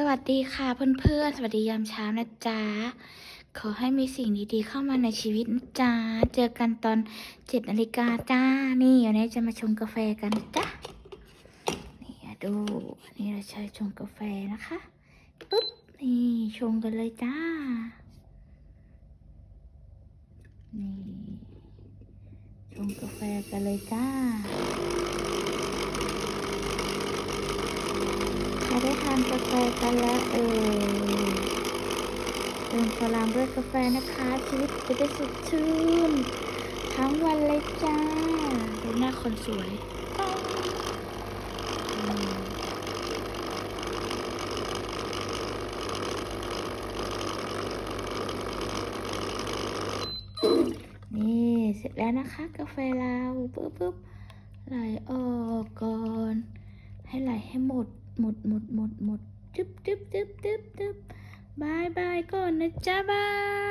วัสดีค่ะเพื่อนๆสวัสดียามเช้านะจ๊ะขอให้มีสิ่งดีๆเข้ามาในชีวิตนะจ๊ะเจอกันตอน7 นาฬิกาจ้านี่วันนี้จะมาชงกาแฟกันนะจ๊ะนี่ดูอันนี้เราใช้ชงกาแฟนะคะปุ๊บนี่ชงกันเลยจ้านี่ชงกาแฟกันเลยจ้าใครได้ทานกาแฟกันแล้วเติมพลังด้วยกาแฟนะคะชีวิตจะได้สดชื่นทั้งวันเลยจ้าดูหน้าคนสวยนี่เสร็จแล้วนะคะกาแฟเราปุ๊บไหลออกก่อนให้ไหลให้หมดจึ๊บบายก่อนนะจ๊ะบาย